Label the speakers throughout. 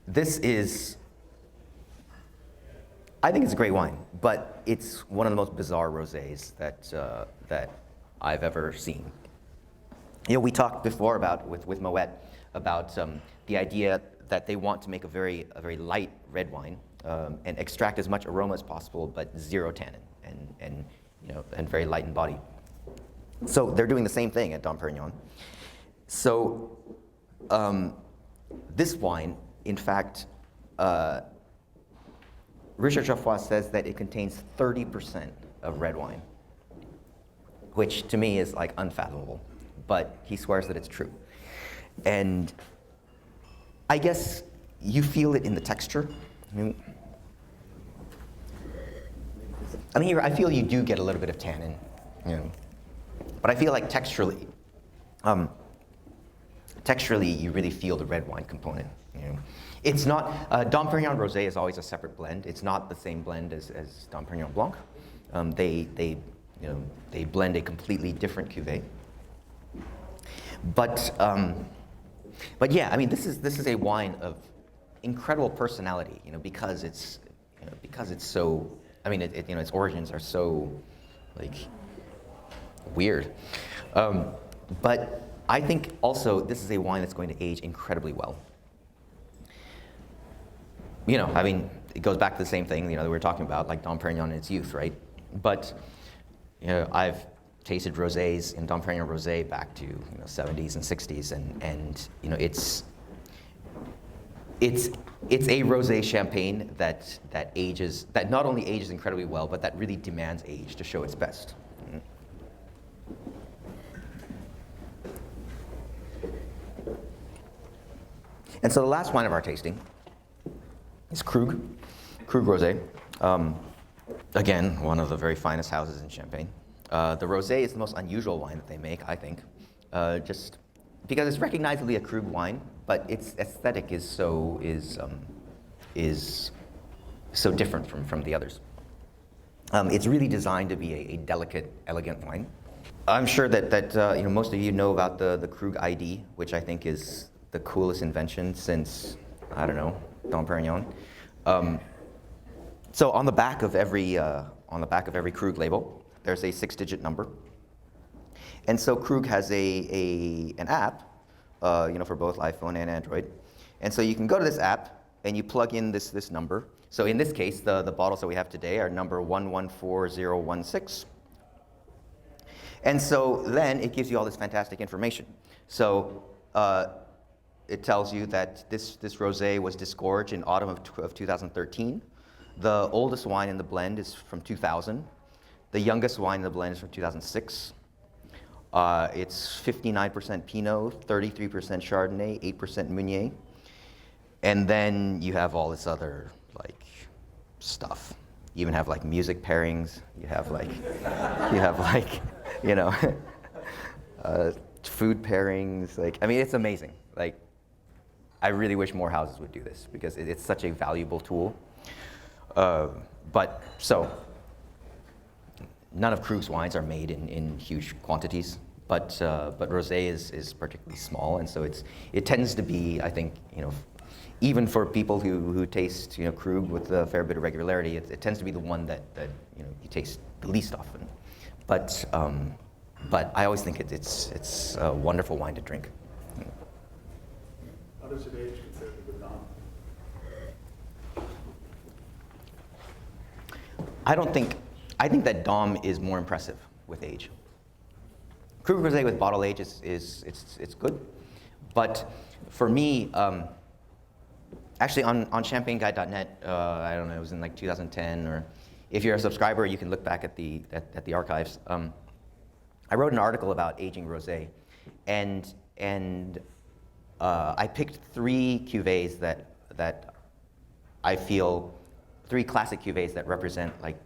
Speaker 1: this is, I think it's a great wine, but it's one of the most bizarre rosés that I've ever seen. You know, we talked before about with Moet about the idea that they want to make a very light red wine and extract as much aroma as possible, but zero tannin and very light in body. So they're doing the same thing at Dom Perignon. So this wine, in fact, Richard Geoffroy says that it contains 30% of red wine, which to me is like unfathomable, but he swears that it's true. And I guess you feel it in the texture. I mean, I feel you do get a little bit of tannin, you know, but I feel like texturally, you really feel the red wine component. You know. It's not, Dom Perignon Rose is always a separate blend. It's not the same blend as Dom Perignon Blanc. They blend a completely different cuvee. But yeah, I mean, this is a wine of incredible personality, you know, because it's so, I mean, its origins are so, like, weird. But I think also this is a wine that's going to age incredibly well. You know, I mean, it goes back to the same thing, you know, that we were talking about, like Dom Perignon in its youth, right? But, you know, I've tasted rosés in Dom Perignon Rosé back to, you know, 70s and 60s, and you know, it's a rosé champagne that not only ages incredibly well, but that really demands age to show its best. And so the last wine of our tasting is Krug Rose. Again, one of the very finest houses in Champagne. The rosé is the most unusual wine that they make, I think, just because it's recognizably a Krug wine, but its aesthetic is so different from the others. It's really designed to be a delicate, elegant wine. I'm sure that you know, most of you know about the Krug ID, which I think is the coolest invention since, I don't know, Dom Perignon. So on the back of every Krug label, there's a 6-digit number. And so Krug has an app, you know, for both iPhone and Android. And so you can go to this app and you plug in this number. So in this case, the bottles that we have today are number 114016. And so then it gives you all this fantastic information. So it tells you that this rosé was disgorged in autumn of 2013. The oldest wine in the blend is from 2000. The youngest wine in the blend is from 2006. It's 59% Pinot, 33% Chardonnay, 8% Meunier. And then you have all this other, like, stuff. You even have, like, music pairings. You have, like, you know, food pairings. Like, I mean, it's amazing. Like, I really wish more houses would do this because it's such a valuable tool. But so, none of Krug's wines are made in huge quantities, but rosé is particularly small, and so it tends to be, I think, you know, even for people who taste, you know, Krug with a fair bit of regularity, it tends to be the one that you know, you taste the least often. But I always think it's a wonderful wine to drink.
Speaker 2: How does it age compared to the Dom?
Speaker 1: I think that Dom is more impressive with age. Krug Rosé with bottle age it's good, but for me, actually on ChampagneGuide.net, I don't know, it was in like 2010, or if you're a subscriber, you can look back at the archives. I wrote an article about aging rosé, and I picked 3 cuvées that I feel, 3 classic cuvées that represent like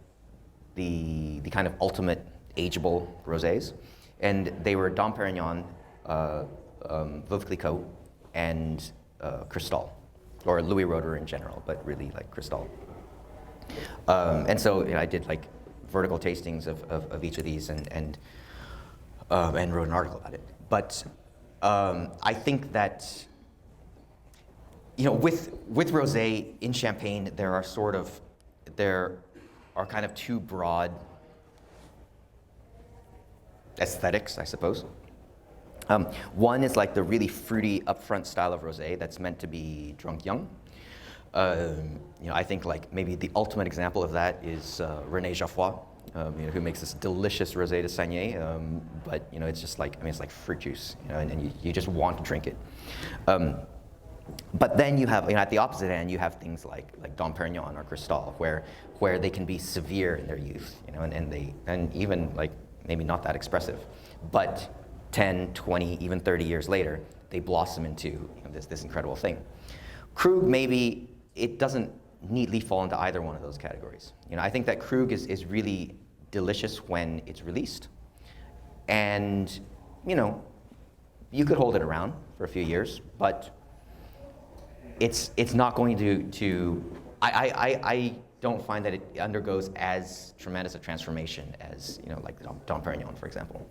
Speaker 1: the kind of ultimate ageable rosés, and they were Dom Perignon, Veuve Cliquot, and Cristal, or Louis Roederer in general, but really like Cristal. And so, you know, I did like vertical tastings of each of these and wrote an article about it. But I think that, with rosé in Champagne, there are kind of two broad aesthetics, I suppose. One is like the really fruity, upfront style of rosé that's meant to be drunk young. I think like maybe the ultimate example of that is René Geoffroy, who makes this delicious rosé de Sagné, but it's just like, it's like fruit juice, and you just want to drink it. But then you have, at the opposite end, you have things like Dom Perignon or Cristal, where they can be severe in their youth, and even like maybe not that expressive, but 10, 20, even 30 years later, they blossom into this incredible thing. Krug, maybe it doesn't neatly fall into either one of those categories. I think that Krug is really delicious when it's released, and you could hold it around for a few years, but it's not going to I don't find that it undergoes as tremendous a transformation as like Dom Perignon, for example.